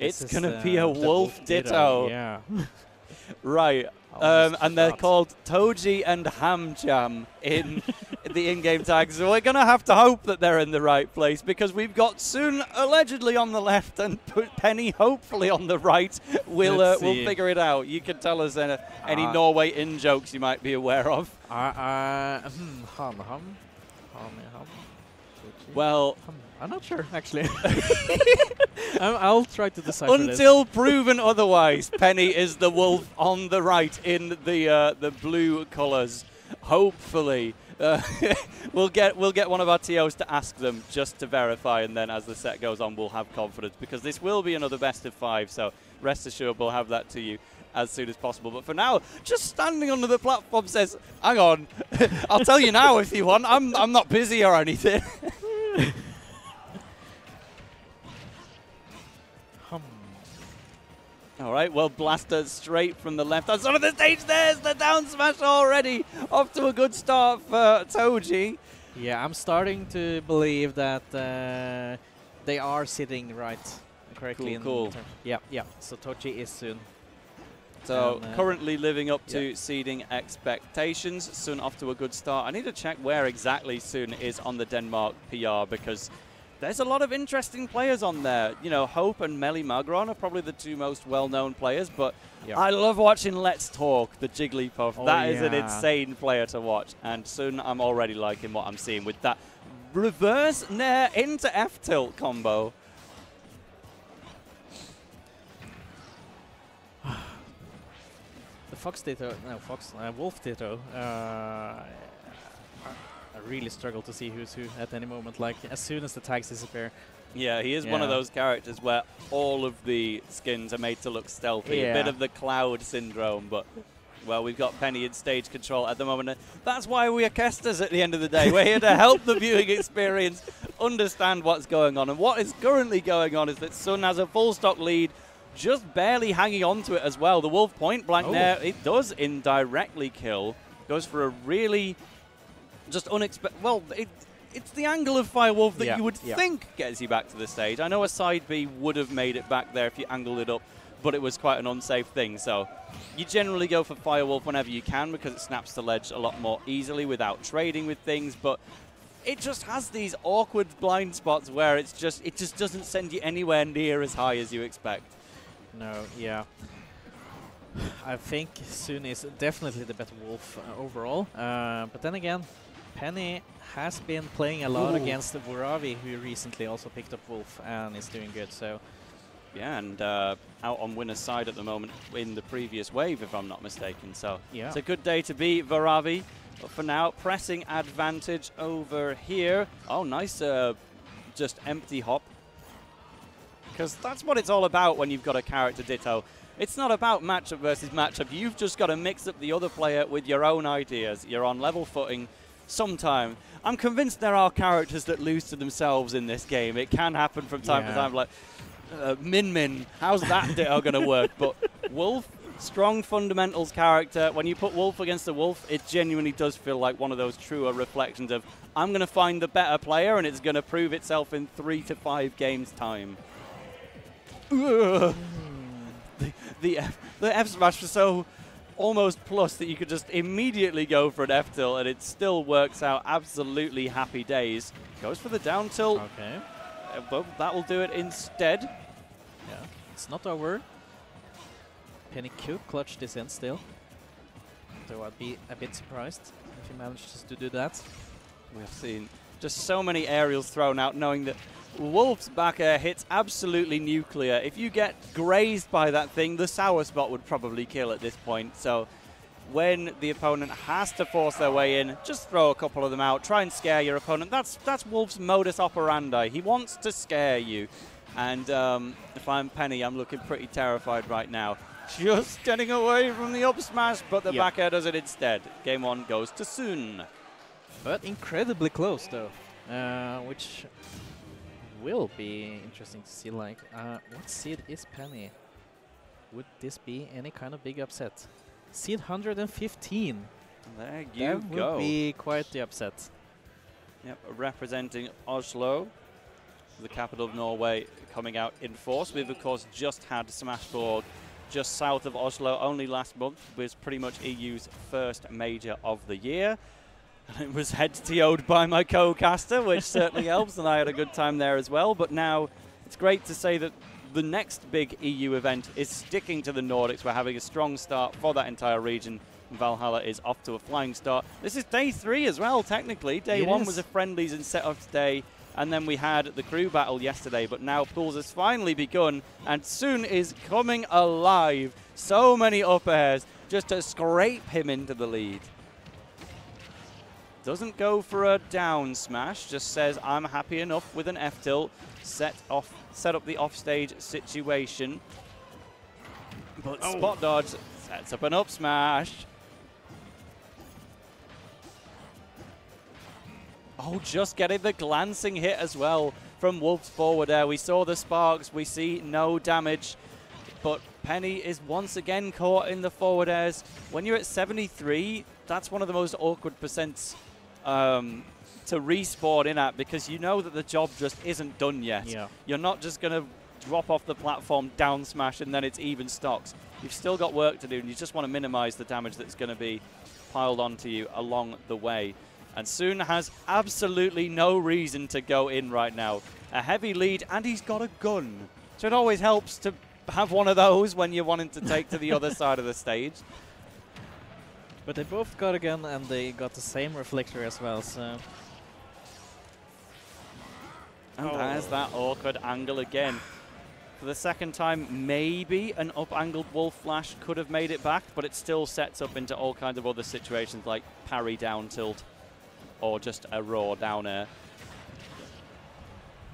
It's going to be a wolf ditto. Yeah. Right. And they're called Toji and Ham Jam in the in-game tags. So we're going to have to hope that they're in the right place because we've got Tsun allegedly on the left and Penny hopefully on the right. We'll figure it out. You can tell us any Norway in-jokes you might be aware of. Well, I'm not sure, actually. I'll try to decipher until proven otherwise, Penny is the wolf on the right in the blue colours. Hopefully, we'll get one of our TOs to ask them just to verify, and then as the set goes on, we'll have confidence because this will be another best of 5. So rest assured, we'll have that to you as soon as possible. But for now, just standing under the platform says, "Hang on, I'll tell you now if you want. I'm not busy or anything." All right, well, blaster straight from the left hand side of the stage. There's the down smash already. Off to a good start for Toji. Yeah, I'm starting to believe that they are sitting right correctly. Cool. Yeah. So Toji is Tsun. So currently living up to seeding expectations. Tsun off to a good start. I need to check where exactly Tsun is on the Denmark PR because there's a lot of interesting players on there. You know, Hope and Melly Magron are probably the 2 most well-known players, but I love watching Let's Talk, the Jigglypuff. That is an insane player to watch. And Tsun, I'm already liking what I'm seeing with that reverse nair into F-tilt combo. The Wolf Ditto. I really struggle to see who's who at any moment, like as soon as the tags disappear. Yeah, he is one of those characters where all of the skins are made to look stealthy. A bit of the Cloud syndrome, but, well, we've got Penny in stage control at the moment. That's why we are casters at the end of the day. We're here to help the viewing experience understand what's going on. And what is currently going on is that Tsun has a full stock lead, just barely hanging on to it as well. The Wolf point blank there, it does indirectly kill. Goes for a really just unexpected. Well, it's the angle of Firewolf that you would think gets you back to the stage. I know a side B would have made it back there if you angled it up, but it was quite an unsafe thing. So you generally go for Firewolf whenever you can because it snaps the ledge a lot more easily without trading with things. But it just has these awkward blind spots where it just doesn't send you anywhere near as high as you expect. No, yeah. I think Tsun is definitely the better wolf overall. But then again, Penny has been playing a lot against Vuravi, who recently also picked up wolf and is doing good. So yeah, and out on winner's side at the moment in the previous wave, if I'm not mistaken. So it's a good day to be Vuravi. But for now, pressing advantage over here. Oh, nice just empty hop. Because that's what it's all about when you've got a character ditto. It's not about matchup versus matchup. You've just got to mix up the other player with your own ideas. You're on level footing sometime. I'm convinced there are characters that lose to themselves in this game. It can happen from time to time. Like, Min Min, how's that ditto going to work? But Wolf, strong fundamentals character. When you put Wolf against a Wolf, it genuinely does feel like one of those truer reflections of, I'm going to find the better player and it's going to prove itself in 3 to 5 games time. The F smash was so almost plus that you could just immediately go for an F tilt and it still works out. Absolutely happy days. Goes for the down tilt. Okay. But that will do it instead. Yeah, it's not over. Penny could clutch this in still. So I'd be a bit surprised if he manages to do that. We've seen just so many aerials thrown out, knowing that Wolf's back air hits absolutely nuclear. If you get grazed by that thing, the sour spot would probably kill at this point. So when the opponent has to force their way in, just throw a couple of them out. Try and scare your opponent. That's Wolf's modus operandi. He wants to scare you. And if I'm Penny, I'm looking pretty terrified right now. Just getting away from the up smash, but the back air does it instead. Game 1 goes to Tsun. But incredibly close, though, which will be interesting to see. Like, what seed is Penny? Would this be any kind of big upset? Seed 115. There you go. That would be quite the upset. Yep, representing Oslo, the capital of Norway, coming out in force. We've, of course, just had Smashborg just south of Oslo only last month. Was pretty much EU's first major of the year. And it was head TO'd by my co-caster, which certainly helps, and I had a good time there as well. But now it's great to say that the next big EU event is sticking to the Nordics. We're having a strong start for that entire region. Valhalla is off to a flying start. This is day 3 as well, technically. Day 1 was a friendlies and set off today, and then we had the crew battle yesterday, but now pools has finally begun, and Tsun is coming alive. So many up airs just to scrape him into the lead. Doesn't go for a down smash, just says, I'm happy enough with an F-tilt. Set up the offstage situation. But Spot Dodge sets up an up smash. Oh, just getting the glancing hit as well from Wolf's forward air. We saw the sparks, we see no damage, but Penny is once again caught in the forward airs. When you're at 73, that's one of the most awkward percents to respawn in at, because you know that the job just isn't done yet. Yeah. You're not just going to drop off the platform, down smash, and then it's even stocks. You've still got work to do, and you just want to minimize the damage that's going to be piled onto you along the way. And Tsun has absolutely no reason to go in right now. A heavy lead, and he's got a gun. So it always helps to have one of those when you're wanting to take to the other side of the stage. But they both got a gun, and they got the same reflector as well, so... And there's that awkward angle again. For the second time, maybe an up-angled Wolf Flash could have made it back, but it still sets up into all kinds of other situations like parry down tilt or just a raw down air.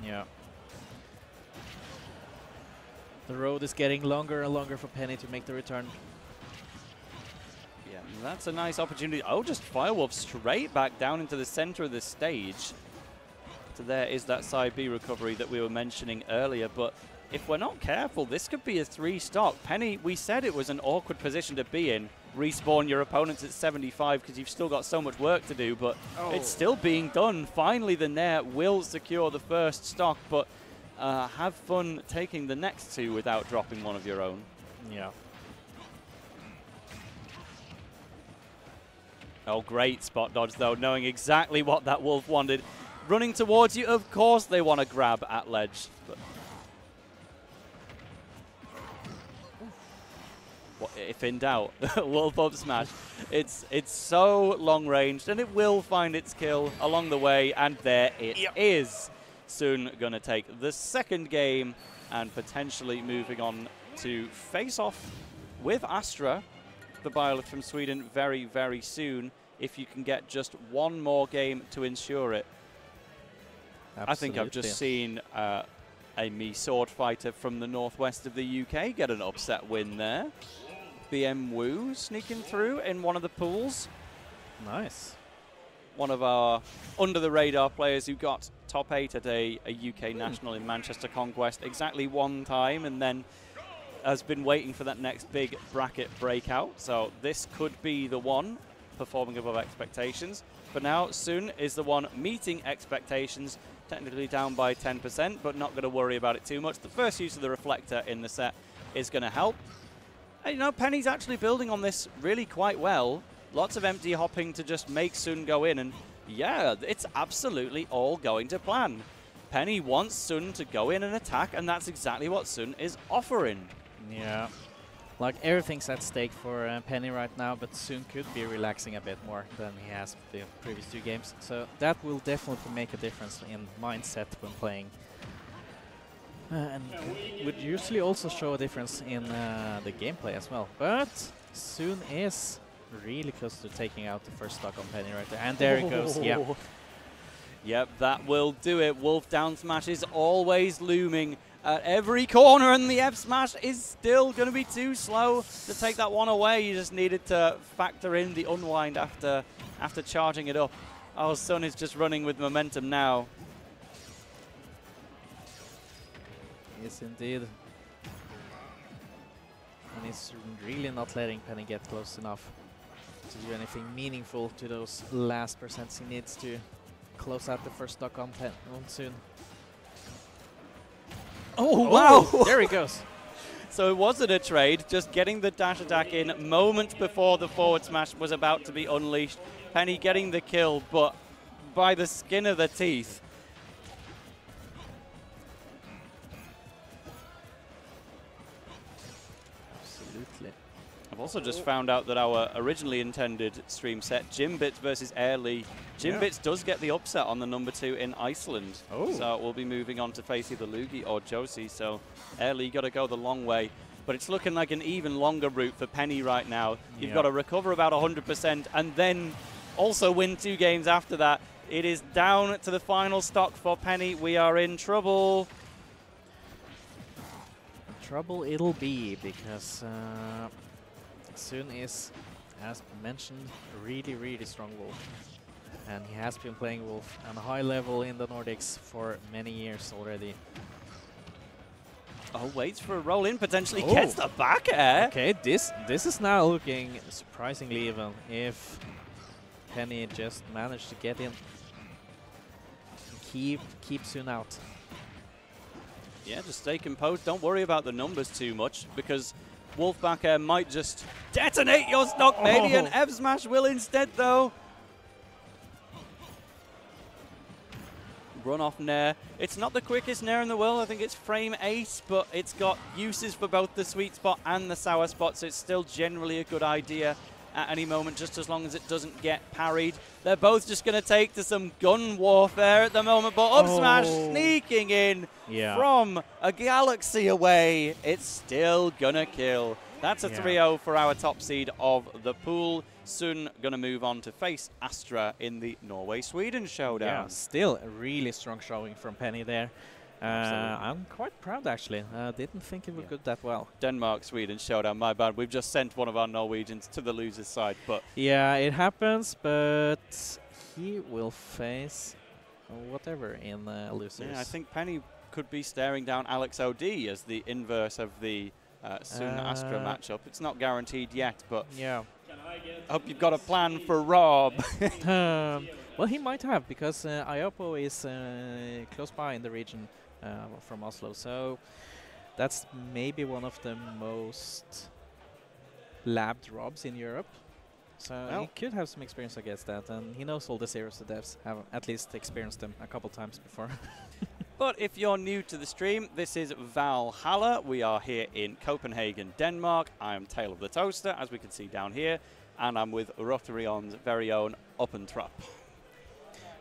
Yeah. The road is getting longer and longer for Penny to make the return. Yeah, that's a nice opportunity. Oh, just Firewolf straight back down into the center of the stage. So there is that side B recovery that we were mentioning earlier, but if we're not careful, this could be a 3-stock. Penny, we said it was an awkward position to be in. Respawn your opponents at 75 because you've still got so much work to do, but it's still being done. Finally, the Nair will secure the first stock, but have fun taking the next 2 without dropping one of your own. Yeah. Oh, great spot dodge, though, knowing exactly what that Wolf wanted. Running towards you, of course they want to grab at ledge. But if in doubt, Wolf up smash. It's so long ranged, and it will find its kill along the way, and there it is. Soon going to take the second game and potentially moving on to face off with Astra, the Byleth from Sweden, very, very soon, if you can get just one more game to ensure it. Absolutely. I think I've just seen a Mii sword fighter from the northwest of the UK get an upset win there. BM Wu sneaking through in one of the pools. Nice. One of our under-the-radar players who got top 8 at a UK national in Manchester Conquest exactly one time, and then has been waiting for that next big bracket breakout. So this could be the one performing above expectations. For now, Tsun is the one meeting expectations, technically down by 10%, but not going to worry about it too much. The first use of the reflector in the set is going to help. And, you know, Penny's actually building on this really quite well. Lots of empty hopping to just make Tsun go in, and yeah, it's absolutely all going to plan. Penny wants Tsun to go in and attack, and that's exactly what Tsun is offering. Yeah. Like, everything's at stake for Penny right now, but Tsun could be relaxing a bit more than he has the previous 2 games. So that will definitely make a difference in mindset when playing. And would usually also show a difference in the gameplay as well. But Tsun is really close to taking out the first stock on Penny right there. And there it goes, yeah. Yep, that will do it. Wolf down smash is always looming at every corner, and the F smash is still going to be too slow to take that one away. You just needed to factor in the unwind after charging it up. Oh, Tsun is just running with momentum now. Yes, indeed. And he's really not letting Penny get close enough to do anything meaningful to those last percents he needs to close out the first stock on Tsun. Oh, wow! There he goes. So it wasn't a trade, just getting the dash attack in moments before the forward smash was about to be unleashed. Penny getting the kill, but by the skin of the teeth. Absolutely. I've also just found out that our originally intended stream set, Jimbits versus Airly, Jimbits does get the upset on the number 2 in Iceland. Oh. So we'll be moving on to face either Lugi or Josie. So Airly got to go the long way. But it's looking like an even longer route for Penny right now. You've got to recover about 100% and then also win 2 games after that. It is down to the final stock for Penny. We are in trouble. Trouble it'll be, because Tsun is, as mentioned, a really, really strong Wolf. And he has been playing Wolf on a high level in the Nordics for many years already. Oh, waits for a roll in, potentially gets the back air. Okay, this is now looking surprisingly even if Penny just managed to get in. Keep Tsun out. Yeah, just stay composed. Don't worry about the numbers too much, because Wolf back air might just detonate your stock. Maybe an F smash will instead, though. Run off Nair. It's not the quickest Nair in the world. I think it's frame 8, but it's got uses for both the sweet spot and the sour spot, so it's still generally a good idea at any moment, just as long as it doesn't get parried. They're both just going to take to some gun warfare at the moment, but up smash sneaking in from a galaxy away. It's still going to kill. That's a 3-0 for our top seed of the pool. Tsun going to move on to face Astra in the Norway-Sweden showdown. Yeah, still a really strong showing from Penny there. I'm quite proud, actually. Didn't think it would go that well. Denmark-Sweden showdown, my bad. We've just sent one of our Norwegians to the loser's side. But yeah, it happens, but he will face whatever in losers. Yeah, I think Penny could be staring down Alex OD as the inverse of the Tsun-Astra matchup. It's not guaranteed yet, but yeah. I hope you've got a plan for Rob. Well, he might have, because Iopo is close by in the region from Oslo, so that's maybe one of the most labbed Robs in Europe. So he could have some experience against that, and he knows all the Zeros to devs have at least experienced them a couple times before. But if you're new to the stream, this is Valhalla. We are here in Copenhagen, Denmark. I am Tail of the Toaster, as we can see down here, and I'm with Rotarion's very own Uppentrup.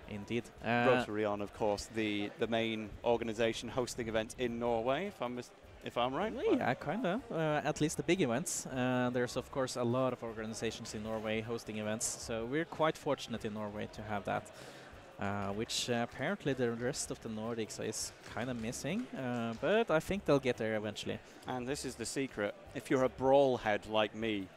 Indeed. Rotarion, of course, the main organization hosting events in Norway, if I'm right. Yeah, kind of. At least the big events. There's, of course, a lot of organizations in Norway hosting events, so we're quite fortunate in Norway to have that. Which apparently the rest of the Nordics is kind of missing, but I think they'll get there eventually. And this is the secret. If you're a brawl head like me,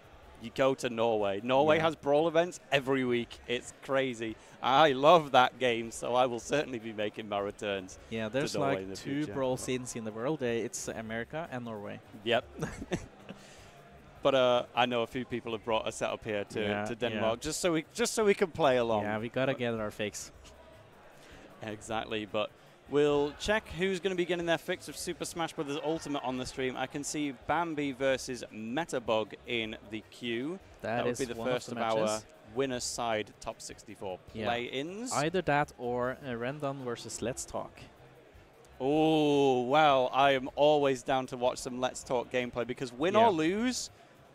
you go to Norway. Norway has brawl events every week. It's crazy. I love that game, so I will certainly be making my returns. Yeah, there's like 2 brawl scenes in the world. It's America and Norway. Yep. But I know a few people have brought a setup here to Denmark just so we can play along. Yeah, we gotta get our fix. Exactly, but we'll check who's going to be getting their fix of Super Smash Bros. Ultimate on the stream. I can see Bambi versus Metabug in the queue. That would be the first of our winner's side top 64 play-ins. Either that or Rendon versus Let's Talk. Oh, well, I am always down to watch some Let's Talk gameplay, because win or lose,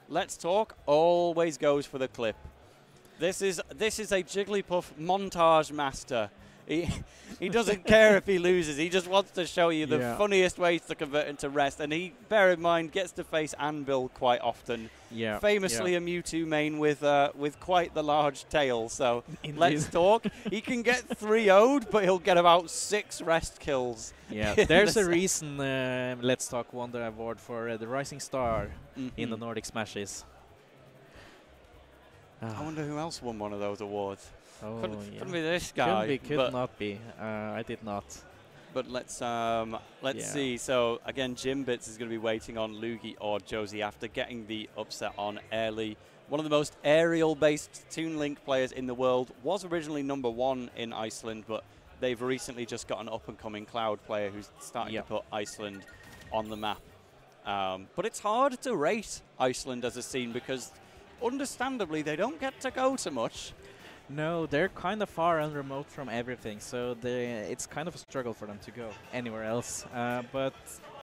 Let's Talk always goes for the clip. This is a Jigglypuff montage master. He doesn't care if he loses. He just wants to show you the funniest ways to convert into rest. And he, bear in mind, gets to face Anvil quite often. Yeah. Famously a Mewtwo main with quite the large tail. So Let's Talk. He can get 3-0'd, but he'll get about 6 rest kills. Yeah, there's a reason Let's Talk won the award for the Rising Star in the Nordic Smashes. I wonder who else won one of those awards. Oh, couldn't be this guy. Could not be. I did not. But let's see. So again, Jimbits is going to be waiting on Lugi or Josie after getting the upset on Airly. One of the most aerial-based Toon Link players in the world. Was originally #1 in Iceland, but they've recently just got an up-and-coming Cloud player who's starting to put Iceland on the map. But it's hard to rate Iceland as a scene because, understandably, they don't get to go to much. No, they're kind of far and remote from everything, so it's kind of a struggle for them to go anywhere else. But